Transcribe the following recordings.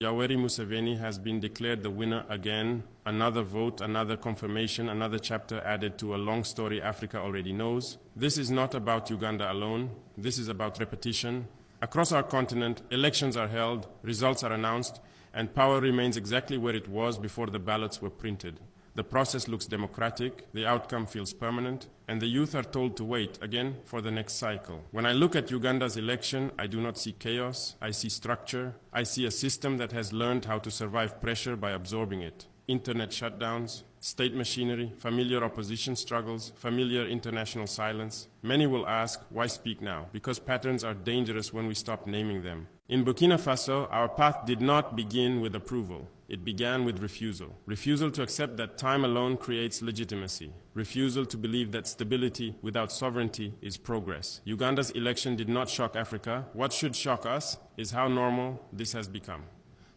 Yoweri Museveni has been declared the winner again. Another vote, another confirmation, another chapter added to a long story Africa already knows. This is not about Uganda alone. This is about repetition. Across our continent, elections are held, results are announced, and power remains exactly where it was before the ballots were printed. The process looks democratic, the outcome feels permanent, and the youth are told to wait again for the next cycle. When I look at Uganda's election, I do not see chaos, I see structure. I see a system that has learned how to survive pressure by absorbing it. Internet shutdowns, state machinery, familiar opposition struggles, familiar international silence. Many will ask, why speak now? Because patterns are dangerous when we stop naming them. In Bukina Faso, our path did not begin with approval. It began with refusal. Refusal to accept that time alone creates legitimacy. Refusal to believe that stability without sovereignty is progress. Uganda's election did not shock Africa. What should shock us is how normal this has become.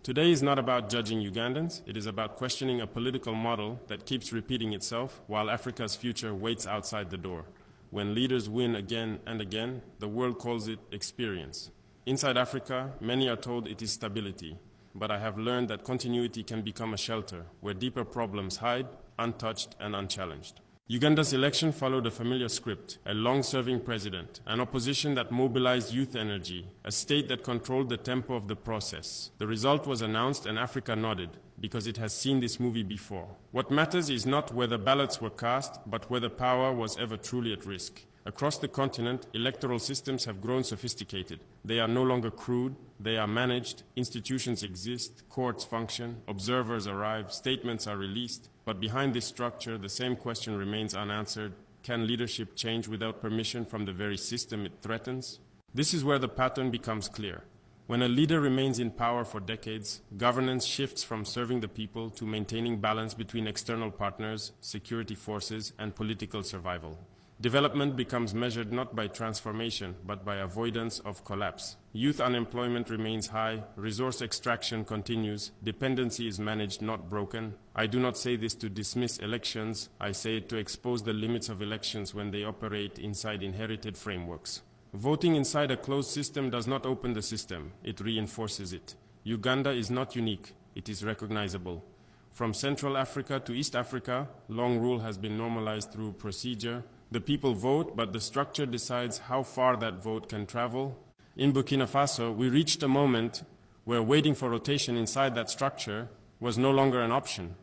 Today is not about judging Ugandans. It is about questioning a political model that keeps repeating itself while Africa's future waits outside the door. When leaders win again and again, the world calls it experience. Inside Africa, many are told it is stability. But I have learned that continuity can become a shelter where deeper problems hide, untouched and unchallenged. Uganda's election followed a familiar script: a long-serving president, an opposition that mobilized youth energy, a state that controlled the tempo of the process. The result was announced and Africa nodded, because it has seen this movie before. What matters is not whether ballots were cast, but whether power was ever truly at risk. Across the continent, electoral systems have grown sophisticated. They are no longer crude, they are managed, institutions exist, courts function, observers arrive, statements are released. But behind this structure, the same question remains unanswered: can leadership change without permission from the very system it threatens? This is where the pattern becomes clear. When a leader remains in power for decades, governance shifts from serving the people to maintaining balance between external partners, security forces, and political survival. Development becomes measured not by transformation, but by avoidance of collapse. Youth unemployment remains high, resource extraction continues, dependency is managed, not broken. I do not say this to dismiss elections, I say it to expose the limits of elections when they operate inside inherited frameworks. Voting inside a closed system does not open the system, it reinforces it. Uganda is not unique, it is recognizable. From Central Africa to East Africa, long rule has been normalized through procedure. The people vote, but the structure decides how far that vote can travel. In Burkina Faso, we reached a moment where waiting for rotation inside that structure was no longer an option.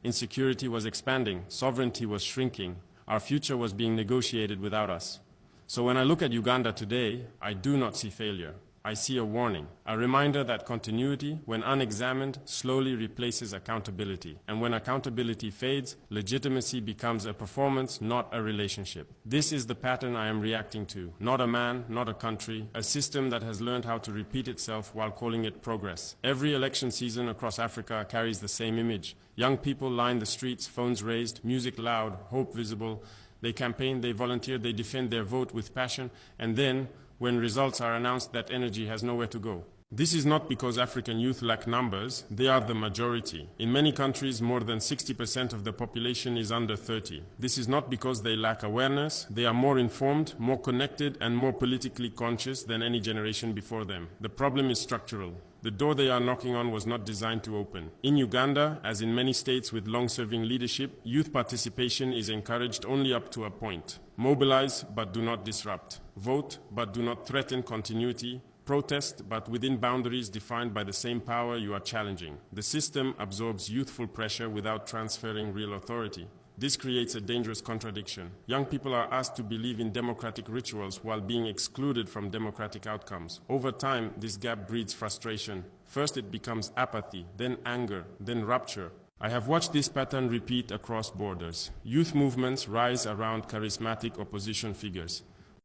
Insecurity was expanding, sovereignty was shrinking, our future was being negotiated without us. So when I look at Uganda today, I do not see failure. I see a warning, a reminder that continuity, when unexamined, slowly replaces accountability. And when accountability fades, legitimacy becomes a performance, not a relationship. This is the pattern I am reacting to. Not a man, not a country, a system that has learned how to repeat itself while calling it progress. Every election season across Africa carries the same image. Young people line the streets, phones raised, music loud, hope visible. They campaign, they volunteer, they defend their vote with passion, and then, when results are announced, that energy has nowhere to go. This is not because African youth lack numbers, they are the majority. In many countries, more than 60% of the population is under 30. This is not because they lack awareness, they are more informed, more connected, and more politically conscious than any generation before them. The problem is structural. The door they are knocking on was not designed to open. In Uganda, as in many states with long-serving leadership, youth participation is encouraged only up to a point. Mobilize, but do not disrupt. Vote, but do not threaten continuity. Protest, but within boundaries defined by the same power you are challenging. The system absorbs youthful pressure without transferring real authority. This creates a dangerous contradiction. Young people are asked to believe in democratic rituals while being excluded from democratic outcomes. Over time, this gap breeds frustration. First, it becomes apathy, then anger, then rupture. I have watched this pattern repeat across borders. Youth movements rise around charismatic opposition figures.